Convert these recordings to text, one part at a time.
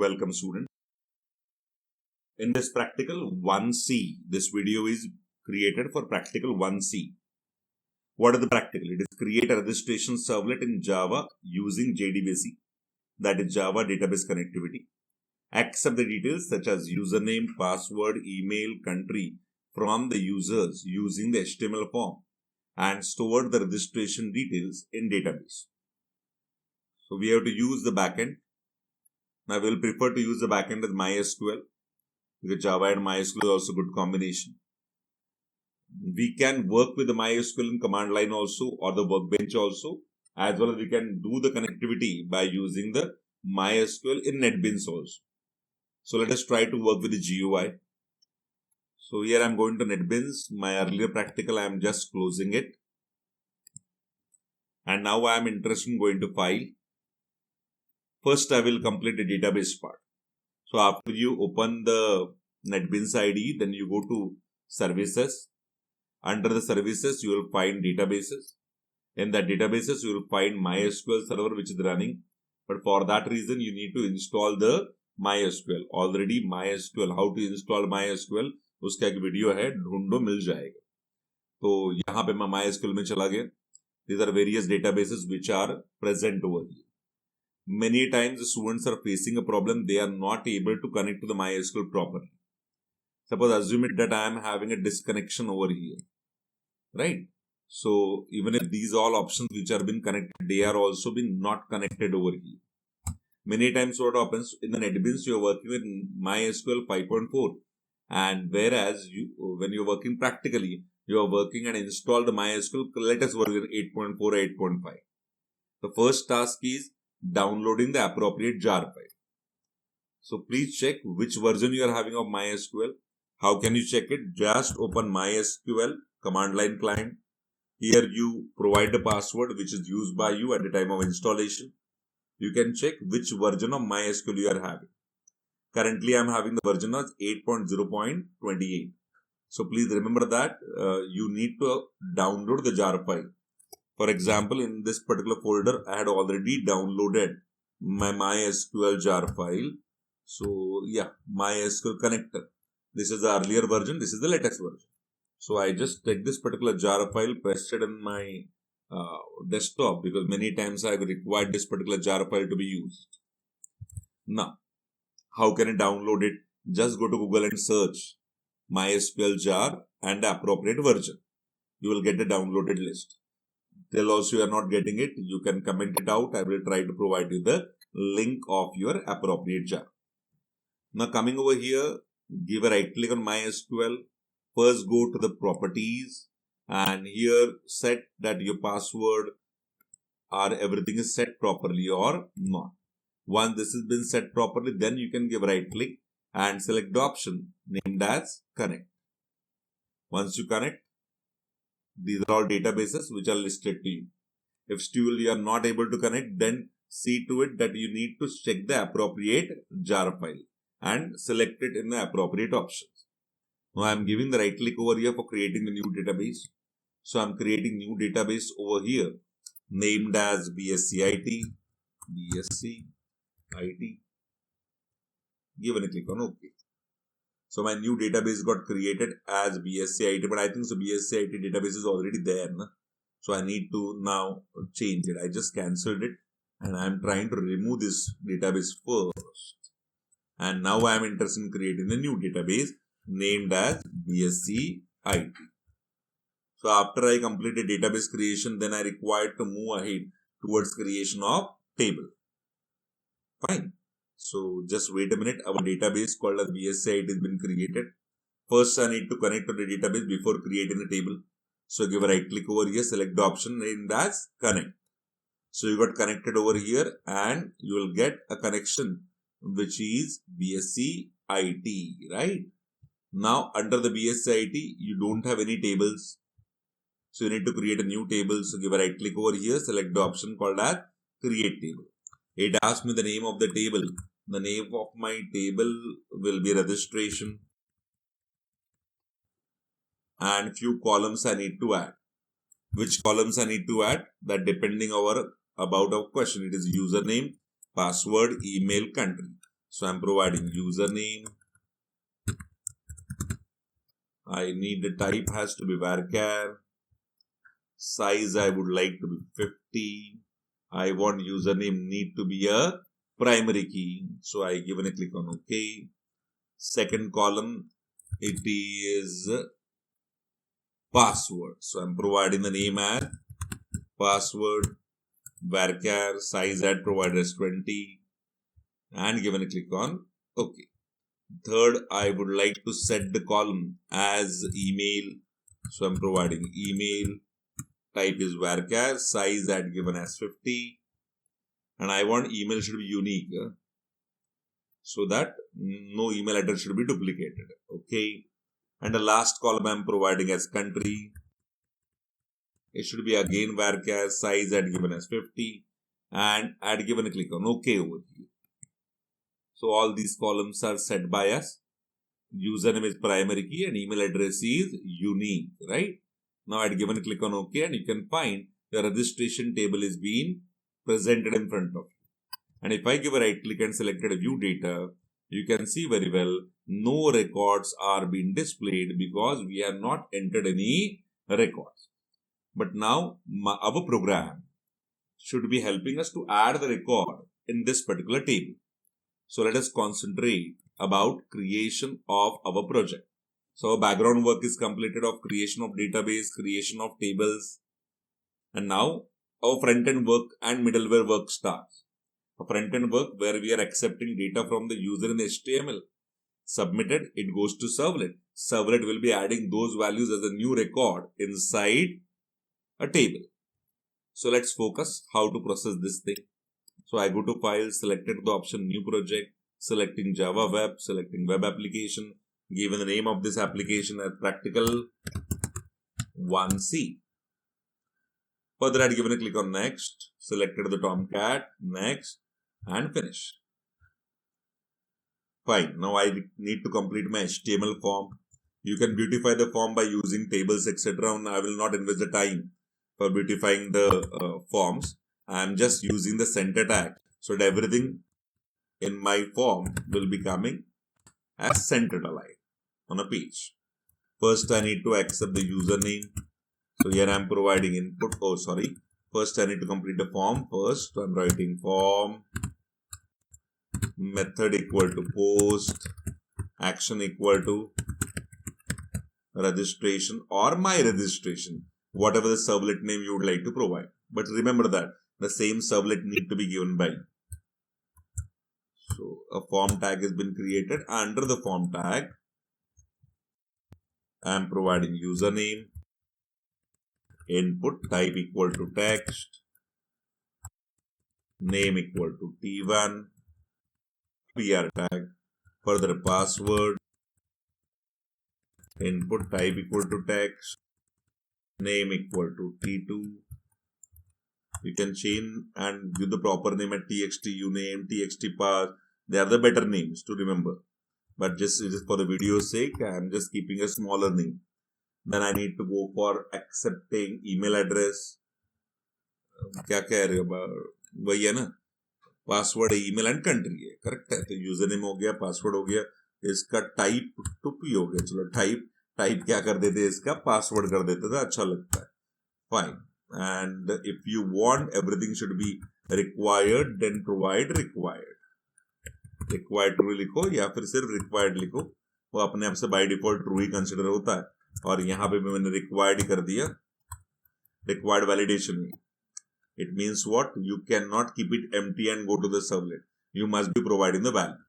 Welcome student. In this practical 1C, this video is created for practical 1C. What is the practical? It is create a registration servlet in Java using JDBC, that is Java database connectivity. Accept the details such as username, password, email, country from the users using the HTML form and store the registration details in database. So we have to use the backend. Now we will prefer to use the backend as MySQL because Java and MySQL is also good combination. We can work with the MySQL in command line also or the workbench also, as well as we can do the connectivity by using the MySQL in NetBeans also. So let us try to work with the GUI. So here I am going to NetBeans. My earlier practical I am just closing it. And now I am interested in going to file. First I will complete the database part. So after you open the NetBeans IDE, then you go to services. Under the services, you will find databases. In that databases, you will find MySQL server which is running. But for that reason, you need to install the MySQL. Already MySQL, how to install MySQL, उसका एक video है, ढूंढो मिल जाएगा. तो यहाँ पे मैं MySQL में चला गया. These are various databases which are present over here. Many times the students are facing a problem, they are not able to connect to the MySQL properly. Suppose assume it that I am having a disconnection over here, right? So even if these all options which are been connected, they are also been not connected over here. Many times what happens in the NetBeans, you are working with MySQL 5.4, and whereas when you are working practically, you are working and install the MySQL. Let us work with 8.4 or 8.5. The first task is downloading the appropriate jar file. So please check which version you are having of MySQL. How can you check it? Just open MySQL command line client. Here you provide the password which is used by you at the time of installation. You can check which version of MySQL you are having. Currently I am having the version of 8.0.28. So please remember that you need to download the jar file. For example, in this particular folder, I had already downloaded my MySQL jar file. So yeah, MySQL connector. This is the earlier version. This is the latest version. So I just take this particular jar file, paste it in my desktop because many times I have required this particular jar file to be used. Now, how can I download it? Just go to Google and search MySQL jar and the appropriate version. You will get the downloaded list. Till also you are not getting it, you can comment it out. I will try to provide you the link of your appropriate jar. Now coming over here, give a right click on MySQL. First go to the properties and here set that your password or everything is set properly or not. Once this has been set properly, then you can give a right click and select the option named as connect. Once you connect, these are all databases which are listed to you. If still you are not able to connect, then see to it that you need to check the appropriate jar file and select it in the appropriate options. Now I am giving the right click over here for creating the new database. So I am creating new database over here named as Bsc.It, Bsc.It. Give a click on OK. So my new database got created as Bsc.It, but I think so Bsc.It database is already there. Na? So I need to now change it. I just cancelled it and I am trying to remove this database first. And now I am interested in creating a new database named as Bsc.It. So after I complete the database creation, then I required to move ahead towards creation of table. Fine. So just wait a minute. Our database called as Bsc.It has been created. First I need to connect to the database before creating a table. So give a right click over here, select the option named as connect. So you got connected over here and you will get a connection which is Bsc.It, right? Now under the Bsc.It you don't have any tables. So you need to create a new table. So give a right click over here, select the option called as create table. It asks me the name of the table. The name of my table will be registration. And few columns I need to add. Which columns I need to add? That depending about our question. It is username, password, email, country. So I'm providing username. I need the type has to be varchar. Size I would like to be 50. I want username need to be a primary key. So I given a click on OK. Second column, it is password. So I'm providing the name as password, varchar, size at provided as 20 and given a click on OK. Third, I would like to set the column as email. So I'm providing email, type is varchar, size at given as 50 and I want email should be unique so that no email address should be duplicated. Okay. And the last column I'm providing as country. It should be again varchar, size at given as 50 and I'd given a click on OK over here. So all these columns are set by us. Username is primary key and email address is unique, right? Now I'd given a click on OK and you can find the registration table is being presented in front of you. And if I give a right click and selected a view data, you can see very well no records are being displayed because we have not entered any records. But now our program should be helping us to add the record in this particular table. So let us concentrate about creation of our project. So our background work is completed of creation of database, creation of tables. And now our front-end work and middleware work starts. A front-end work where we are accepting data from the user in HTML. Submitted, it goes to Servlet. Servlet will be adding those values as a new record inside a table. So let's focus how to process this thing. So I go to File, selected the option New Project, selecting Java Web, selecting Web Application, given the name of this application as Practical 1C. Further, I had given a click on Next, selected the Tomcat, Next, and Finish. Fine. Now I need to complete my HTML form. You can beautify the form by using tables, etc. I will not invest the time for beautifying the forms. I am just using the center tag so that everything in my form will be coming as centered aligned on a page. First, I need to accept the username. So here I am providing input. First, I need to complete the form. First, I am writing form, method equal to post, action equal to registration or my registration, whatever the servlet name you would like to provide. But remember that the same servlet need to be given by. So a form tag has been created. Under the form tag, I am providing username, input type equal to text, name equal to T1, PR tag, further password, input type equal to text, name equal to T2. You can change and give the proper name at txt uname, txt pass. They are the better names to remember. But just for the video's sake, I am just keeping a smaller name. Then I need to go for accepting email address. क्या कह रहे हो वही है ना, password email and country है, correct है. तो यूजर नेम हो गया, पासवर्ड हो गया, इसका टाइप टुपी हो गया. चलो टाइप क्या कर देते, इसका पासवर्ड कर देते थे, अच्छा लगता है. Fine. And if you want everything should be required, then provide required. Required true लिखो या फिर सिर्फ required लिखो, वो अपने आप से by default true he consider होता है. और यहाँ पे मैंने required ही कर दिया. Required validation. It means what? You cannot keep it empty and go to the servlet. You must be providing the value.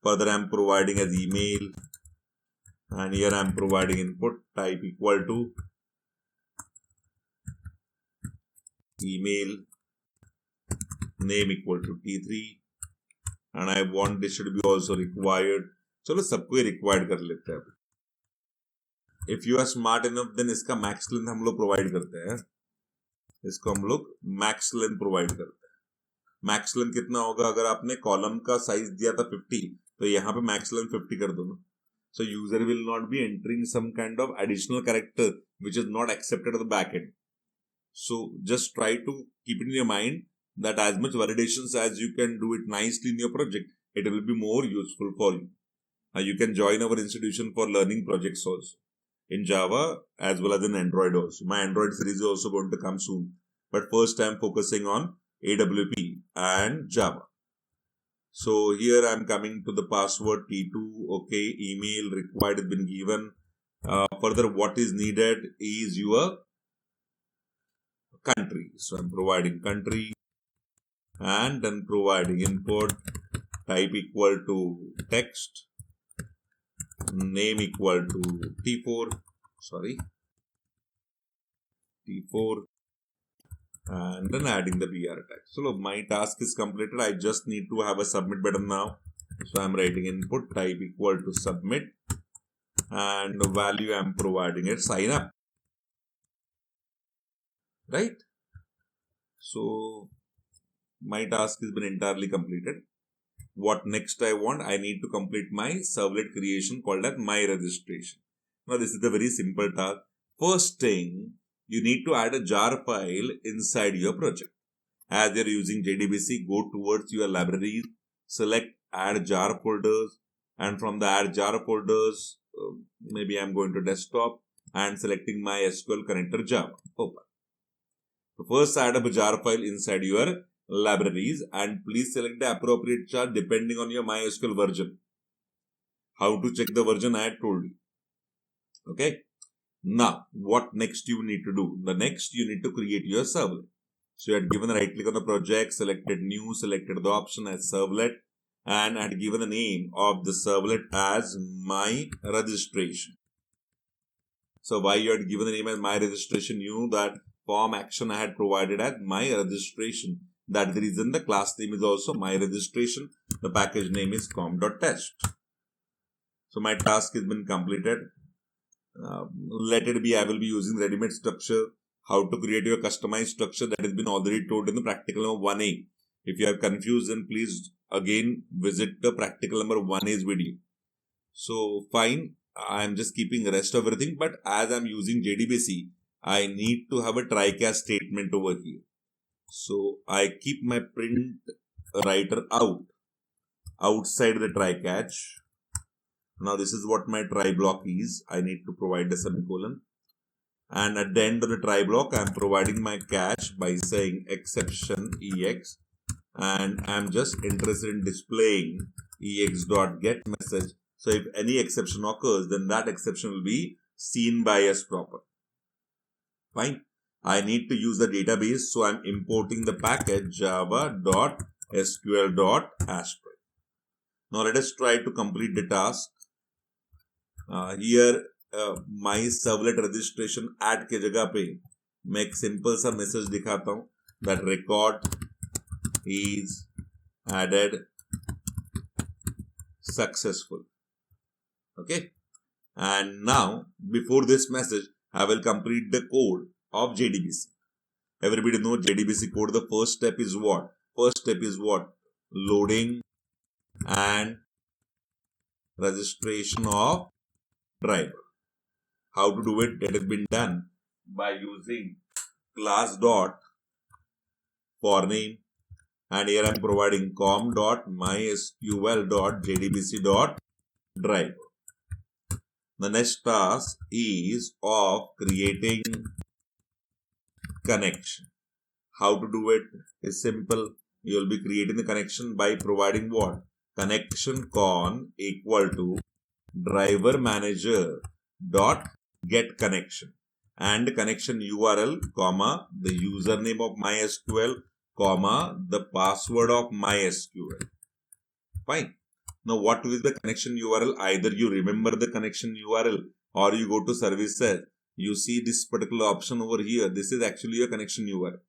Further, I am providing as email, and here I am providing input type equal to email, name equal to T3, and I want this should be also required. चलो सबको required कर लेते हैं. If you are smart enough, then इसका max length हम लोग provide करते हैं. इसको हम लोग max length provide करते हैं. Max length कितना होगा? अगर आपने column का size दिया था 50, तो यहाँ पे max length 50 कर दो ना. So user will not be entering some kind of additional character which is not accepted at the back end. So just try to keep it in your mind that as much validations as you can do it nicely in your project, it will be more useful for you. You can join our institution for learning projects also in Java as well as in Android also. My Android series is also going to come soon. But first I am focusing on AWP and Java. So here I am coming to the password T2. Okay, email required has been given. Further, what is needed is your country. So I'm providing country and then providing input, type equal to text, name equal to T4, and then adding the BR tag. So look, my task is completed. I just need to have a submit button now. So I'm writing input type equal to submit, and the value I'm providing it sign up. Right? So my task has been entirely completed. What next I want? I need to complete my servlet creation called as my registration. Now this is a very simple task. First thing, you need to add a jar file inside your project. As you're using JDBC, go towards your library, select add jar folders, and from the add jar folders, maybe I'm going to desktop and selecting my SQL connector Java. Open. So first add up a jar file inside your libraries and please select the appropriate jar depending on your MySQL version. How to check the version I had told you. Okay. Now, what next you need to do? The next you need to create your servlet. So you had given a right click on the project, selected new, selected the option as servlet, and had given the name of the servlet as my registration. So why you had given the name as my registration? You knew that form action I had provided as my registration. That's the reason the class name is also my registration. The package name is com.test. So my task has been completed. Let it be, I will be using ready-made structure. How to create your customized structure that has been already told in the practical number 1A. If you are confused, then please again visit the practical number 1A's video. So fine, I am just keeping the rest of everything, but as I am using JDBC, I need to have a try-catch statement over here. So I keep my print writer outside the try-catch. Now this is what my try block is. I need to provide a semicolon. And at the end of the try block, I am providing my catch by saying exception EX. And I am just interested in displaying EX.get message. So if any exception occurs, then that exception will be seen by us proper. Fine. I need to use the database. So I am importing the package java.sql.ashtray. Now let us try to complete the task. Here my servlet registration add के जगह पे मैं एक simple सा message दिखाता हूँ that record is added successful. Okay, and now before this message I will complete the code of JDBC. Everybody know JDBC code. The first step is what? First step is what? Loading and registration of driver. How to do it? That has been done by using class dot for name, and here I am providing com.mysql.jdbc.driver. The next task is of creating connection. How to do it is simple. You will be creating the connection by providing what? Connection con equal to driver manager dot get connection and connection URL comma the username of MySQL comma the password of MySQL. Fine. Now what is the connection URL? Either you remember the connection URL or you go to services. You see this particular option over here. This is actually your connection URL.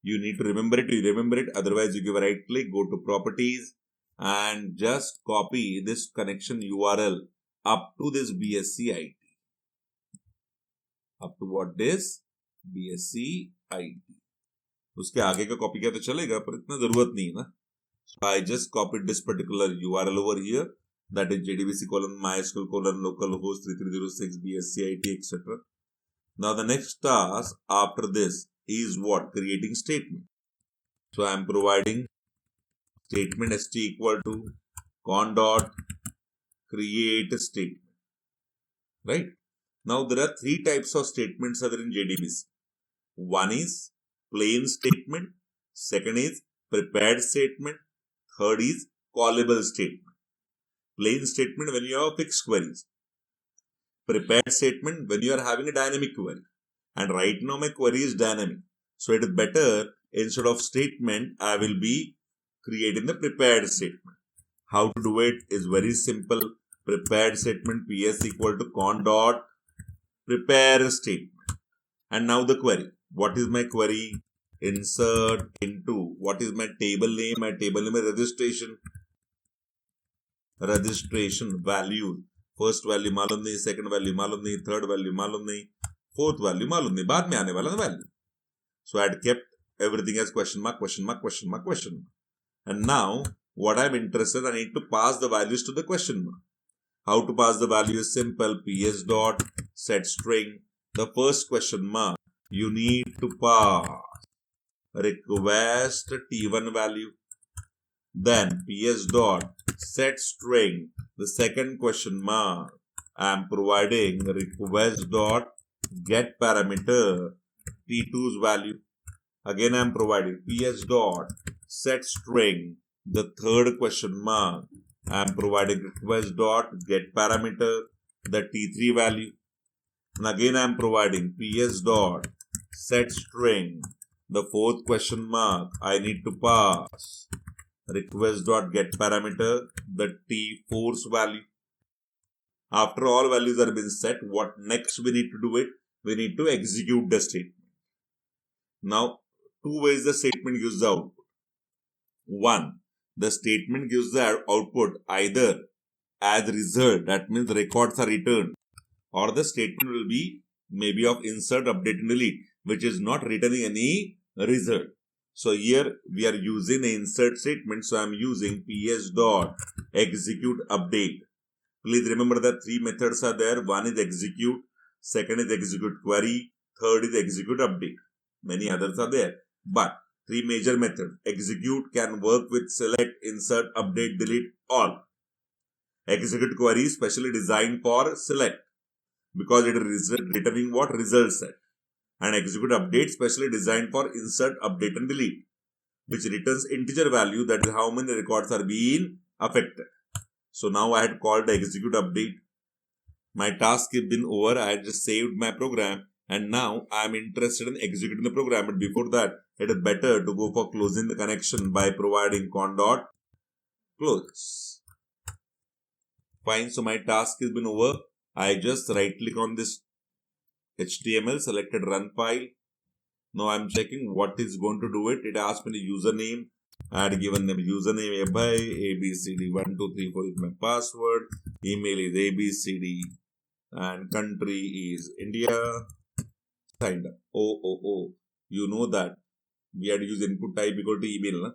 You need to remember it. You remember it. Otherwise you give a right click, go to properties and just copy this connection URL up to this BSC-IT. Up to what this? BSC-IT. उसके आगे का copy किया तो चलेगा पर इतना जरूरत नहीं है ना. So I just copied this particular URL over here. That is JDBC MySQL localhost 3306 BSC-IT etc. Now the next task after this is what? Creating statement. So I am providing statement st equal to con dot create statement. Right? Now there are three types of statements other in JDBC. One is plain statement, second is prepared statement, third is callable statement. Plain statement when you have fixed queries. Prepared statement when you are having a dynamic query. And right now my query is dynamic. So it is better, instead of statement, I will be creating the prepared statement. How to do it is very simple. Prepared statement ps equal to con dot prepare statement. And now the query. What is my query? Insert into. What is my table name? My table name is registration. Registration value. First value मालूम नहीं, second value मालूम नहीं, third value मालूम नहीं, fourth value मालूम नहीं, बाद में आने वाला value. So I had kept everything as question mark, question mark, question mark, question mark. And now what I'm interested, I need to pass the values to the question mark. How to pass the value is simple. ps dot set string. The first question mark you need to pass request t1 value. Then ps dot set string. The second question mark I am providing request dot get parameter t2's value. Again I am providing ps dot set string. The third question mark I am providing request dot get parameter the t3 value. And again I am providing ps dot set string. The fourth question mark I need to pass request dot get parameter the t4's value. After all values are been set, what next we need to do it? We need to execute the statement. Now, two ways the statement gives the output. One, the statement gives the output either as result, that means records are returned, or the statement will be maybe of insert, update and delete, which is not returning any result. So here we are using the insert statement, so I am using ps dot execute update. Please remember that three methods are there. One is execute, second is execute query, third is execute update. Many others are there, but three major methods. Execute can work with select, insert, update, delete, all. Execute query is specially designed for select because it is returning what result set. And execute update specially designed for insert, update and delete, which returns integer value, that is how many records are being affected. So now I had called the execute update. My task has been over. I had just saved my program and now I am interested in executing the program. But before that, it is better to go for closing the connection by providing con dot close. Fine. So my task has been over. I just right click on this HTML, selected run file. Now I am checking what is going to do it. It asks me the username. I had given them username ABCD1234 is my password. Email is ABCD and country is India. Signed up. Oh. You know that we had to use input type equal to email. Na?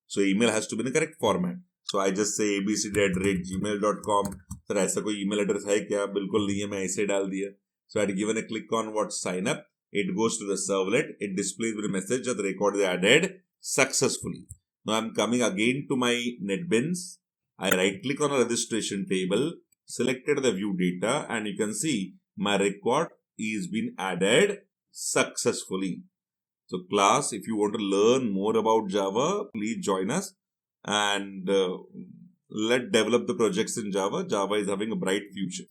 So email has to be in the correct format. So I just say abcd@gmail.com. Sir, ऐसा कोई email address है क्या? बिल्कुल नहीं है, मैं ऐसे डाल दिया. So I had given a click on what sign up. It goes to the servlet. It displays with a message that the record is added successfully. Now I'm coming again to my NetBeans. I right click on a registration table, selected the view data, and you can see my record is been added successfully. So class, if you want to learn more about Java, please join us and let's develop the projects in Java. Java is having a bright future.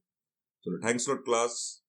So thanks a lot, class.